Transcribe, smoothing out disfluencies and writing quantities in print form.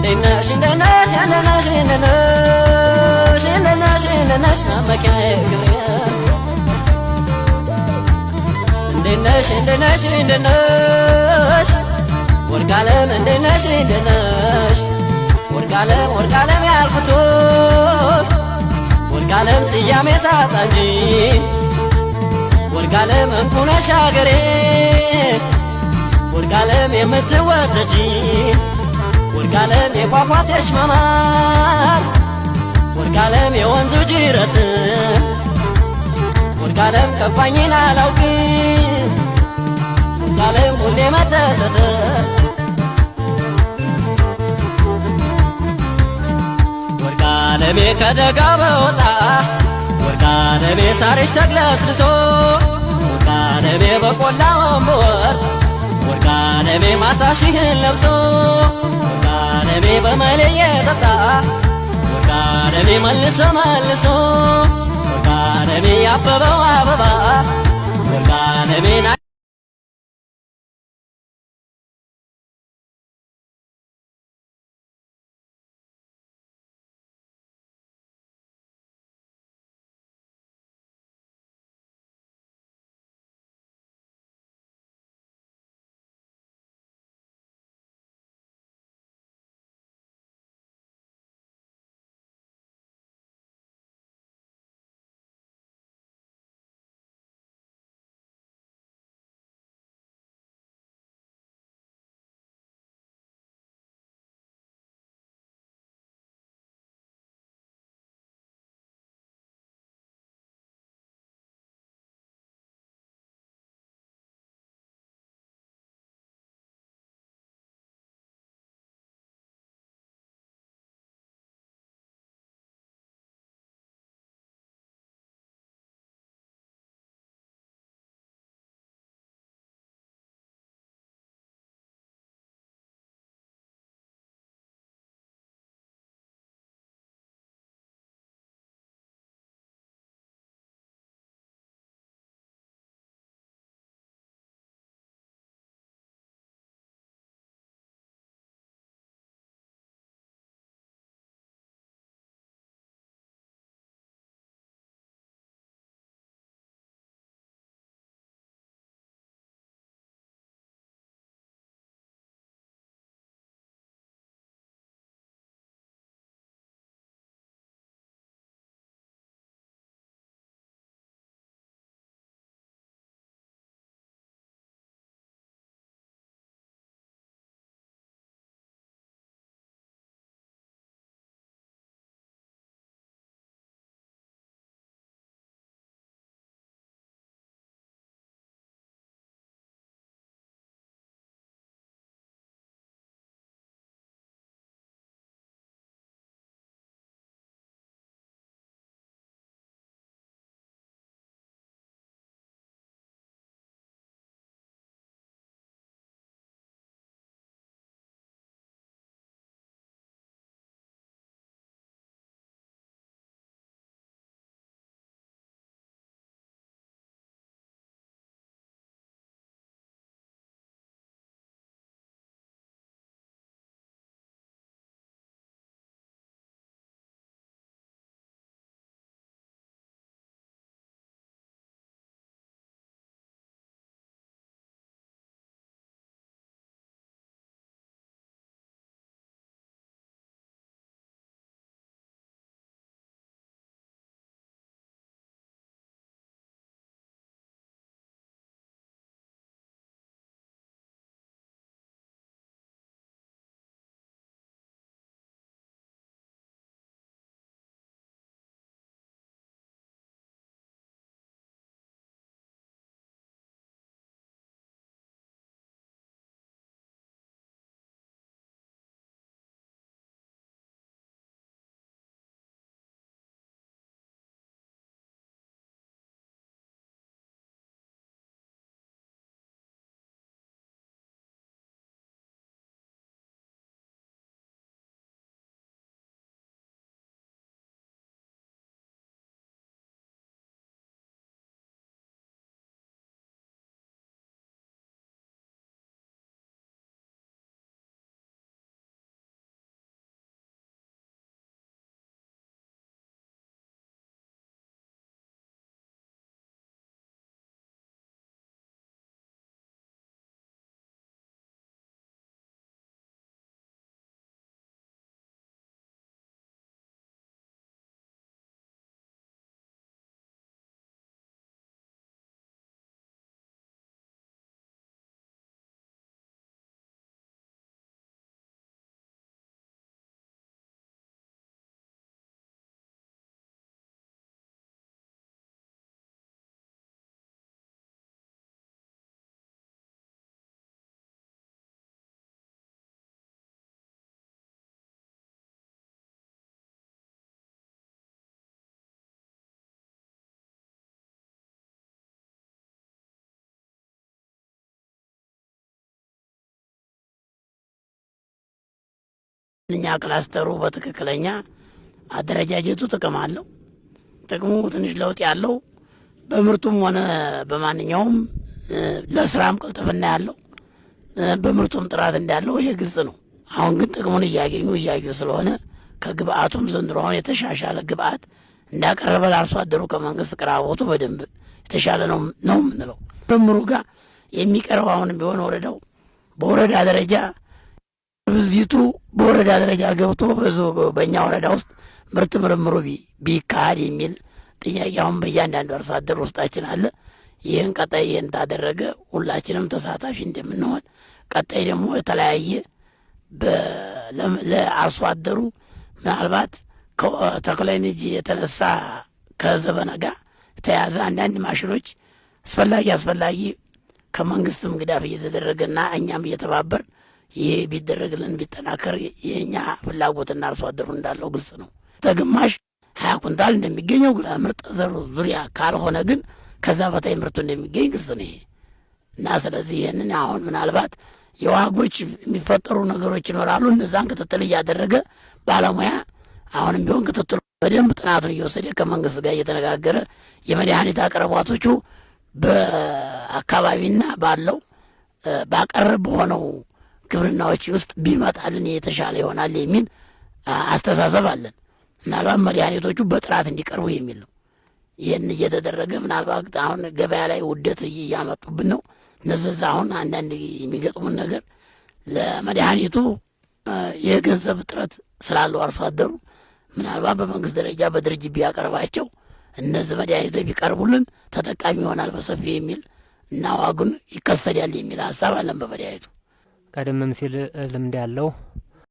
እንደነሽ እንደነሽ እንደነሽ እንደነሽ እንደነሽ እንደነሽ መመኪያዬ ክብሬ እንደነሽ እንደነሽ እንደነሽ ወርቃለም እንደነሽ እንደነሽ ወርቃለም ያልኩት ወርቃለም ስያሜ ሳጣ እንጂ ወርቃለም እንቁ ነሽ አገሬ ወርቃለም የምትወደጂ ወርቃለም የፏፏቴሽ ማማር ወርቃለም የወንዙ ጅረት ወርቃለም ከፋኝን አላውቅም ወርቃለም ሁሌ መደሰት ወርቃለሜ ከደጋ በወጣ ወርቃለሜ ሳርሽ ተግለስልሶ ወርቃለሜ በቆላውም ብወርድ ወርቃለሜ ማሳሽህን ለብሶ ወርቃለሜ በመለየ ጠጣ ወርቃለሜ መልሶ መልሶ ወርቃለሜ ያበበው አበባ ወርቃለሜ እኛ ክላስተሩ በትክክለኛ አደረጃጀቱ ጥቅም አለው። ጥቅሙ ትንሽ ለውጥ ያለው በምርቱም ሆነ በማንኛውም ለስራም ቅልጥፍና ያለው በምርቱም ጥራት እንዳለው ይሄ ግልጽ ነው። አሁን ግን ጥቅሙን እያዩ ስለሆነ ከግብአቱም ዘንድሮ አሁን የተሻሻለ ግብአት እንዳቀረበ ለአርሶ አደሩ ከመንግስት ቅራቦቱ በደንብ የተሻለ ነው የምንለው። ምርምሩ ጋር የሚቀርብ አሁንም ቢሆን ወረዳው በወረዳ ደረጃ ብዚቱ በወረዳ ደረጃ ገብቶ በእኛ ወረዳ ውስጥ ምርት ምርምሩ ቢካሄድ የሚል ጥያቄ አሁን በእያንዳንዱ አርሶ አደር ውስጣችን አለ። ይህን ቀጣይ ይህን ታደረገ ሁላችንም ተሳታፊ እንደምንሆን ቀጣይ ደግሞ የተለያየ ለአርሶ አደሩ ምናልባት ከተክኖሎጂ የተነሳ ከዘመነ ጋር የተያዘ አንዳንድ ማሽኖች አስፈላጊ ከመንግስትም ግዳፍ እየተደረገና እኛም እየተባበርን ይሄ ቢደረግልን ቢጠናከር የእኛ ፍላጎትና አርሶ አደሩ እንዳለው ግልጽ ነው። ተግማሽ 20 ኩንታል እንደሚገኘው ምርጥ ዘሩ ዙሪያ ካልሆነ ግን ከዛ በታይ ምርቱ እንደሚገኝ ግልጽ ነው ይሄ እና ስለዚህ ይህንን አሁን ምናልባት የዋጎች የሚፈጠሩ ነገሮች ይኖራሉ። እነዛን ክትትል እያደረገ ባለሙያ አሁንም ቢሆን ክትትሉ በደንብ ጥናቱን እየወሰደ ከመንግስት ጋር እየተነጋገረ የመድኃኒት አቅርቦቶቹ በአካባቢና ባለው ባቀረብ በሆነው ግብርናዎች ውስጥ ቢመጣልን የተሻለ ይሆናል የሚል አስተሳሰብ አለን። ምናልባት መድኃኒቶቹ በጥራት እንዲቀርቡ የሚል ነው። ይህን እየተደረገ ምናልባት አሁን ገበያ ላይ ውደት እያመጡብን ነው። እነዚህ አሁን አንዳንድ የሚገጥሙን ነገር ለመድኃኒቱ የገንዘብ እጥረት ስላለው አርሶ አደሩ ምናልባት በመንግስት ደረጃ በድርጅት ቢያቀርባቸው እነዚህ መድኃኒቶች ቢቀርቡልን ተጠቃሚ ይሆናል በሰፊ የሚል እና ዋጉን ይከሰዳል የሚል ሀሳብ አለን። በመድኃኒቱ ቀደምም ሲል ልምድ ያለው